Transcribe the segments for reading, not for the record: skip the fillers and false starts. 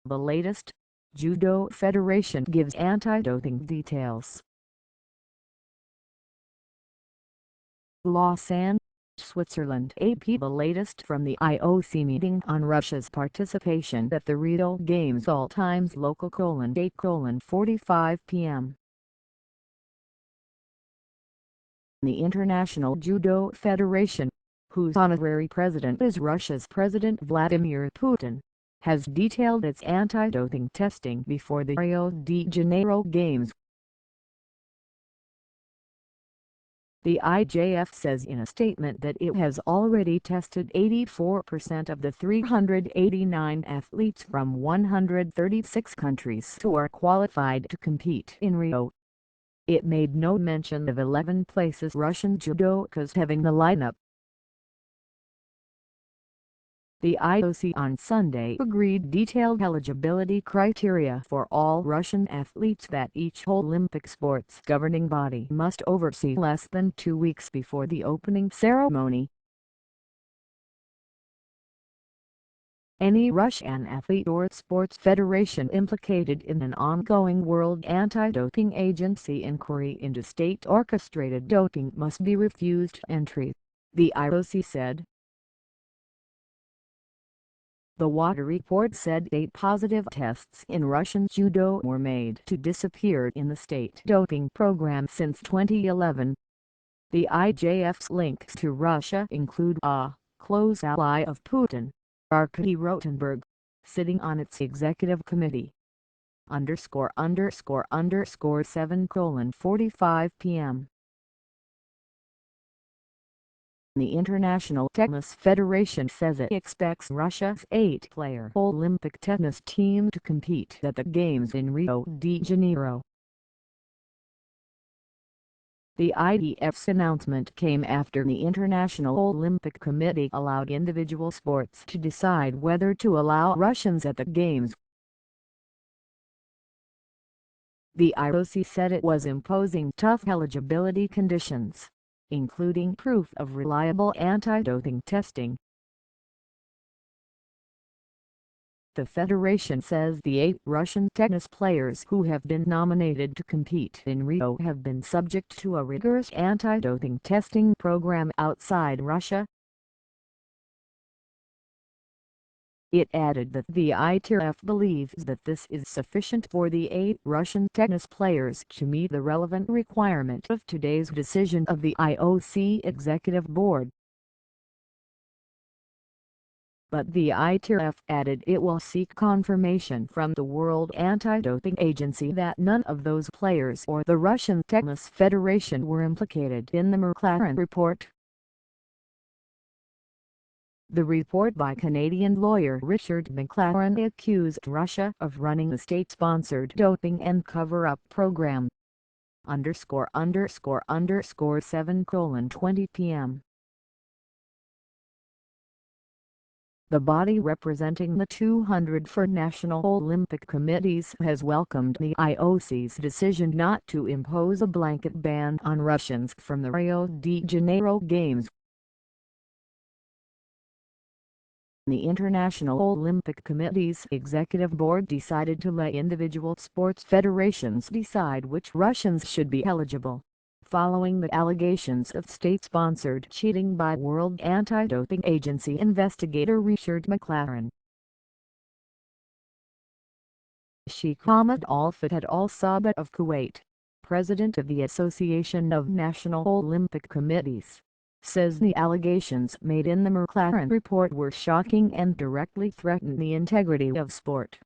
The latest, Judo Federation gives anti-doping details. Lausanne, Switzerland. AP. The latest from the IOC meeting on Russia's participation at the Rio Games. All times local: 8:45 p.m. The International Judo Federation, whose honorary president is Russia's President Vladimir Putin, has detailed its anti-doping testing before the Rio de Janeiro Games. The IJF says in a statement that it has already tested 84% of the 389 athletes from 136 countries who are qualified to compete in Rio. It made no mention of 11 places Russian judokas having the lineup. The IOC on Sunday agreed detailed eligibility criteria for all Russian athletes that each Olympic sports governing body must oversee less than 2 weeks before the opening ceremony. Any Russian athlete or sports federation implicated in an ongoing World Anti-Doping Agency inquiry into state-orchestrated doping must be refused entry, the IOC said. The WADA report said 8 positive tests in Russian judo were made to disappear in the state doping program since 2011. The IJF's links to Russia include a close ally of Putin, Arkady Rotenberg, sitting on its executive committee. ___7:45 p.m. The International Tennis Federation says it expects Russia's 8-player Olympic tennis team to compete at the Games in Rio de Janeiro. The ITF's announcement came after the International Olympic Committee allowed individual sports to decide whether to allow Russians at the Games. The IOC said it was imposing tough eligibility conditions, including proof of reliable anti-doping testing. The federation says the 8 Russian tennis players who have been nominated to compete in Rio have been subject to a rigorous anti-doping testing program outside Russia. It added that the ITF believes that this is sufficient for the 8 Russian tennis players to meet the relevant requirement of today's decision of the IOC Executive Board. But the ITF added it will seek confirmation from the World Anti-Doping Agency that none of those players or the Russian Tennis Federation were implicated in the McLaren report. The report by Canadian lawyer Richard McLaren accused Russia of running a state-sponsored doping and cover-up program. ___7:20 p.m. The body representing the 204 national Olympic committees has welcomed the IOC's decision not to impose a blanket ban on Russians from the Rio de Janeiro Games. The International Olympic Committee's executive board decided to let individual sports federations decide which Russians should be eligible, following the allegations of state-sponsored cheating by World Anti-Doping Agency investigator Richard McLaren. Sheikh Ahmed Al-Fateh Al-Sabah of Kuwait, president of the Association of National Olympic Committees, says the allegations made in the McLaren report were shocking and directly threaten the integrity of sport.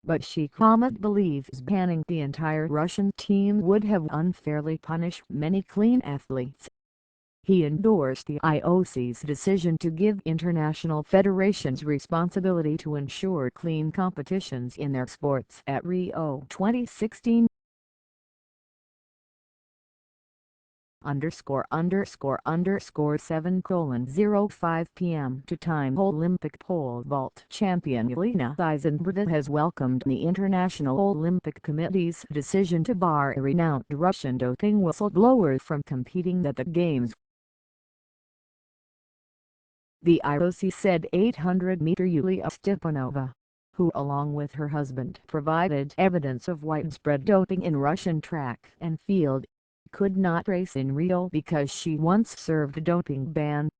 But Sheikh Ahmed believes banning the entire Russian team would have unfairly punished many clean athletes. He endorsed the IOC's decision to give international federations responsibility to ensure clean competitions in their sports at Rio 2016. ___7:05 p.m. to time. Olympic pole vault champion Elena Isinbayeva has welcomed the International Olympic Committee's decision to bar a renowned Russian doping whistleblower from competing at the Games. The IOC said 800-meter Yulia Stepanova, who along with her husband provided evidence of widespread doping in Russian track and field, could not race in Rio because she once served a doping ban.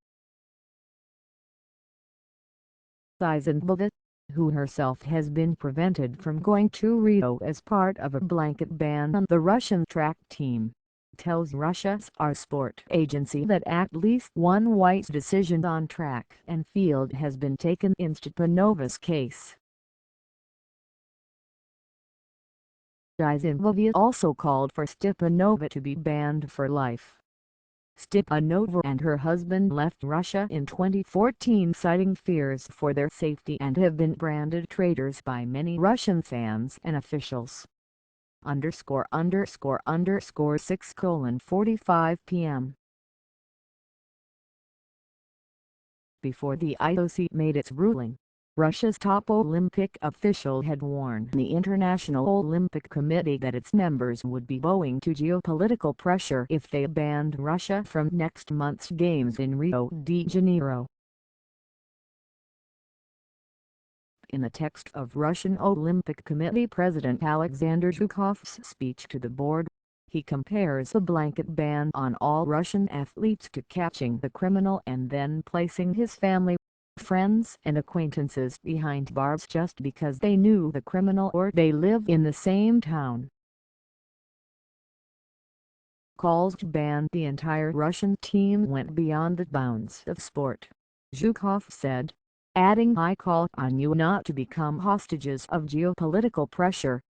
Isanbova, who herself has been prevented from going to Rio as part of a blanket ban on the Russian track team, tells Russia's Our Sport agency that at least one white decision on track and field has been taken in Stepanova's case. Isanbova also called for Stepanova to be banned for life. Stepanova and her husband left Russia in 2014 citing fears for their safety and have been branded traitors by many Russian fans and officials. ____6:45 p.m. Before the IOC made its ruling, Russia's top Olympic official had warned the International Olympic Committee that its members would be bowing to geopolitical pressure if they banned Russia from next month's Games in Rio de Janeiro. In the text of Russian Olympic Committee President Alexander Zhukov's speech to the board, he compares a blanket ban on all Russian athletes to catching the criminal and then placing his family, friends and acquaintances behind bars just because they knew the criminal or they live in the same town. Calls to ban the entire Russian team went beyond the bounds of sport, Zhukov said, adding, "I call on you not to become hostages of geopolitical pressure."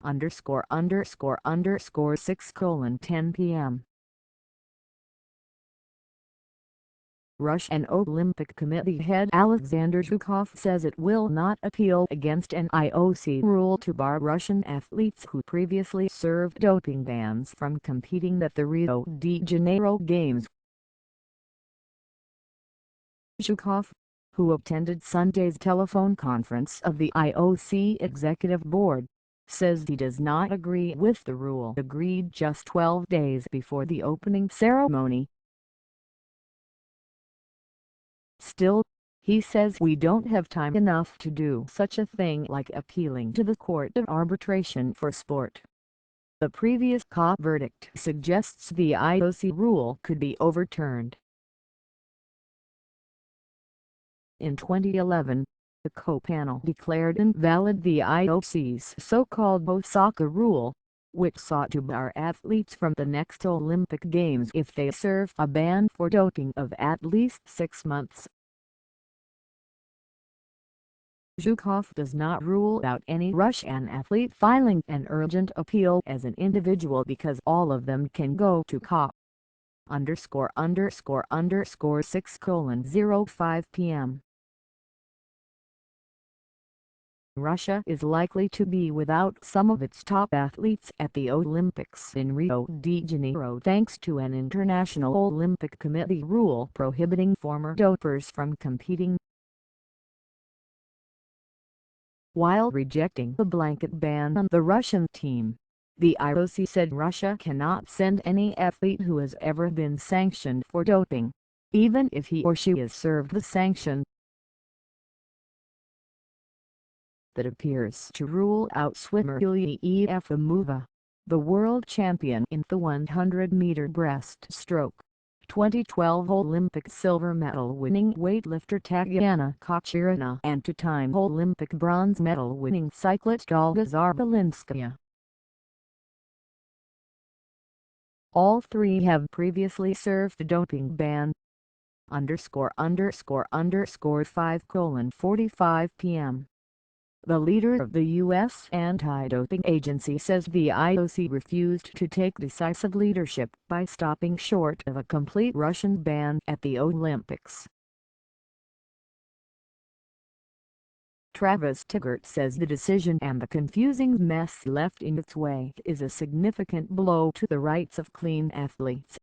____6:10 p.m. Russian Olympic Committee head Alexander Zhukov says it will not appeal against an IOC rule to bar Russian athletes who previously served doping bans from competing at the Rio de Janeiro Games. Zhukov, who attended Sunday's telephone conference of the IOC Executive Board, says he does not agree with the rule agreed just 12 days before the opening ceremony. Still, he says we don't have time enough to do such a thing like appealing to the Court of Arbitration for Sport. The previous COP verdict suggests the IOC rule could be overturned. In 2011, the COP panel declared invalid the IOC's so-called Osaka rule, which sought to bar athletes from the next Olympic Games if they serve a ban for doping of at least 6 months. Zhukov does not rule out any Russian athlete filing an urgent appeal as an individual because all of them can go to COP. ____6:05 p.m. Russia is likely to be without some of its top athletes at the Olympics in Rio de Janeiro thanks to an International Olympic Committee rule prohibiting former dopers from competing. While rejecting the blanket ban on the Russian team, the IOC said Russia cannot send any athlete who has ever been sanctioned for doping, even if he or she has served the sanction. That appears to rule out swimmer Yulia Efimova, the world champion in the 100-meter breaststroke, 2012 Olympic silver medal-winning weightlifter Tatiana Kocherina and two-time Olympic bronze medal-winning cyclist Olga Zabelinskaya. All three have previously served a doping ban. ____5:45 p.m. The leader of the U.S. anti-doping agency says the IOC refused to take decisive leadership by stopping short of a complete Russian ban at the Olympics. Travis Tigert says the decision and the confusing mess left in its wake is a significant blow to the rights of clean athletes.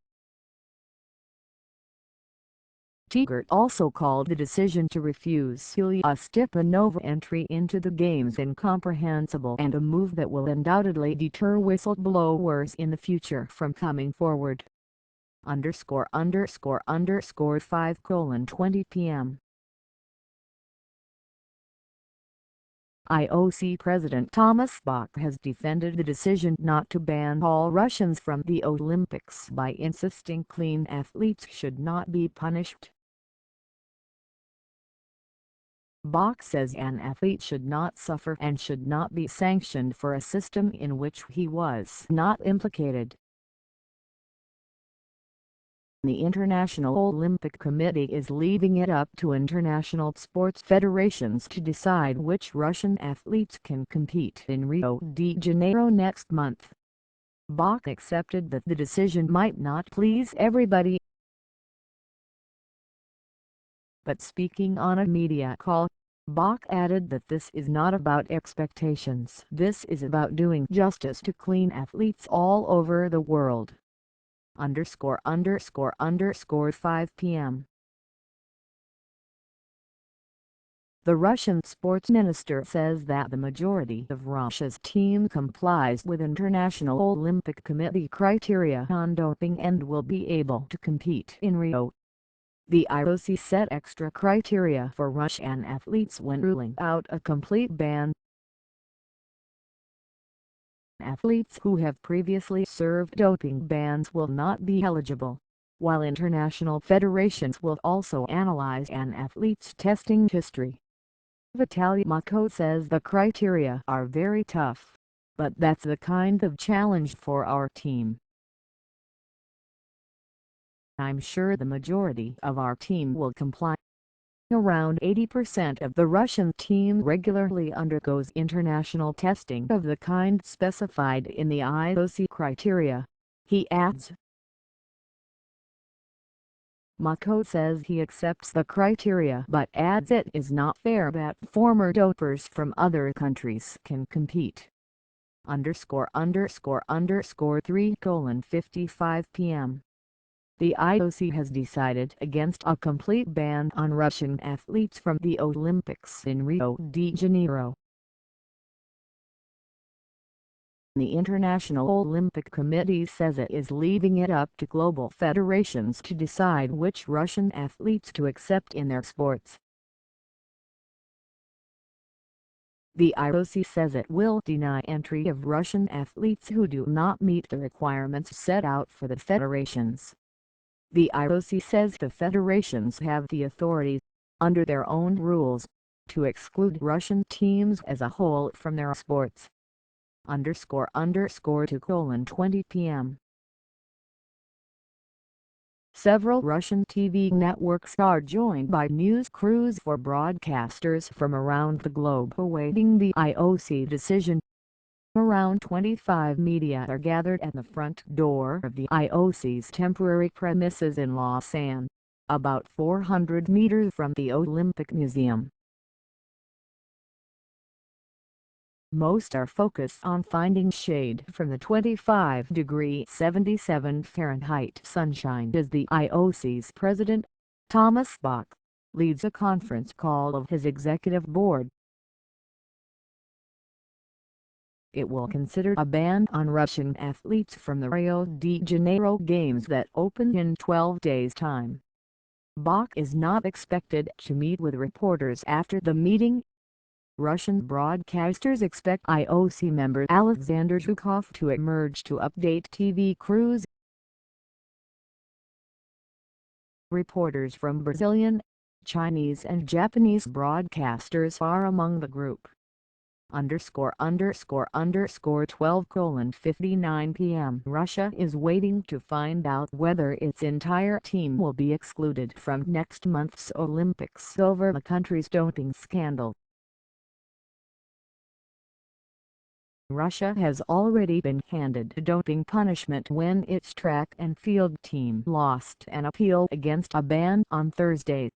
Tigert also called the decision to refuse Yulia Stepanova entry into the Games incomprehensible and a move that will undoubtedly deter whistleblowers in the future from coming forward. 5:20 p.m. IOC President Thomas Bach has defended the decision not to ban all Russians from the Olympics by insisting clean athletes should not be punished. Bach says an athlete should not suffer and should not be sanctioned for a system in which he was not implicated. The International Olympic Committee is leaving it up to international sports federations to decide which Russian athletes can compete in Rio de Janeiro next month. Bach accepted that the decision might not please everybody, but speaking on a media call, Bach added that this is not about expectations. This is about doing justice to clean athletes all over the world. 5 p.m. The Russian sports minister says that the majority of Russia's team complies with International Olympic Committee criteria on doping and will be able to compete in Rio. The IOC set extra criteria for Russian athletes when ruling out a complete ban. Athletes who have previously served doping bans will not be eligible, while international federations will also analyze an athlete's testing history. Vitaly Klitschko says the criteria are very tough, but that's the kind of challenge for our team. I'm sure the majority of our team will comply. Around 80% of the Russian team regularly undergoes international testing of the kind specified in the IOC criteria, he adds. Klitschko says he accepts the criteria but adds it is not fair that former dopers from other countries can compete. 3:55 p.m. The IOC has decided against a complete ban on Russian athletes from the Olympics in Rio de Janeiro. The International Olympic Committee says it is leaving it up to global federations to decide which Russian athletes to accept in their sports. The IOC says it will deny entry of Russian athletes who do not meet the requirements set out for the federations. The IOC says the federations have the authority, under their own rules, to exclude Russian teams as a whole from their sports. 2:20 p.m. Several Russian TV networks are joined by news crews for broadcasters from around the globe awaiting the IOC decision. Around 25 media are gathered at the front door of the IOC's temporary premises in Lausanne, about 400 meters from the Olympic Museum. Most are focused on finding shade from the 25-degree 77 Fahrenheit sunshine as the IOC's president, Thomas Bach, leads a conference call of his executive board. It will consider a ban on Russian athletes from the Rio de Janeiro Games that open in 12 days' time. Bach is not expected to meet with reporters after the meeting. Russian broadcasters expect IOC member Alexander Zhukov to emerge to update TV crews. Reporters from Brazilian, Chinese and Japanese broadcasters are among the group. 12:59 p.m. Russia is waiting to find out whether its entire team will be excluded from next month's Olympics over the country's doping scandal. Russia has already been handed doping punishment when its track and field team lost an appeal against a ban on Thursday.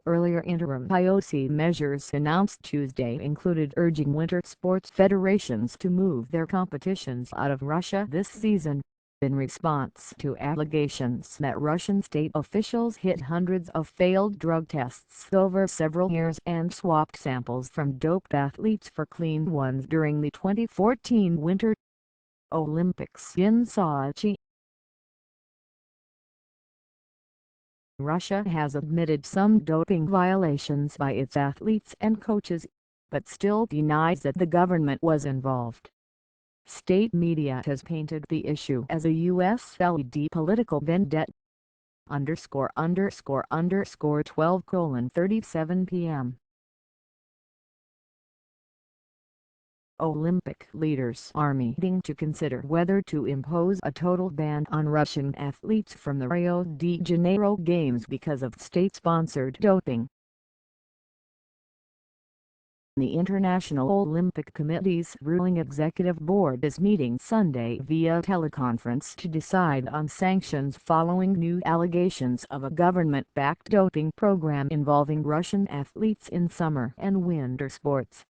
Earlier interim IOC measures announced Tuesday included urging winter sports federations to move their competitions out of Russia this season, in response to allegations that Russian state officials hid hundreds of failed drug tests over several years and swapped samples from doped athletes for clean ones during the 2014 winter Olympics in Sochi. Russia has admitted some doping violations by its athletes and coaches, but still denies that the government was involved. State media has painted the issue as a US-led political vendetta. ____12:37 p.m. Olympic leaders are meeting to consider whether to impose a total ban on Russian athletes from the Rio de Janeiro Games because of state-sponsored doping. The International Olympic Committee's ruling executive board is meeting Sunday via teleconference to decide on sanctions following new allegations of a government-backed doping program involving Russian athletes in summer and winter sports.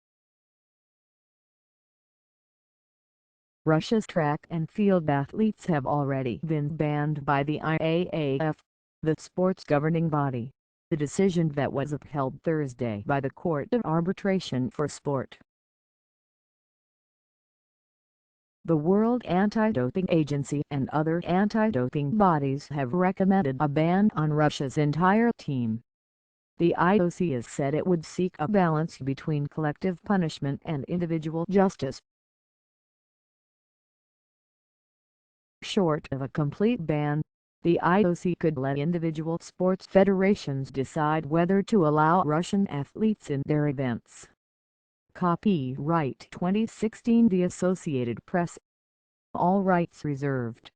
Russia's track and field athletes have already been banned by the IAAF, the sport's governing body, the decision that was upheld Thursday by the Court of Arbitration for Sport. The World Anti-Doping Agency and other anti-doping bodies have recommended a ban on Russia's entire team. The IOC has said it would seek a balance between collective punishment and individual justice. Short of a complete ban, the IOC could let individual sports federations decide whether to allow Russian athletes in their events. Copyright 2016 The Associated Press. All rights reserved.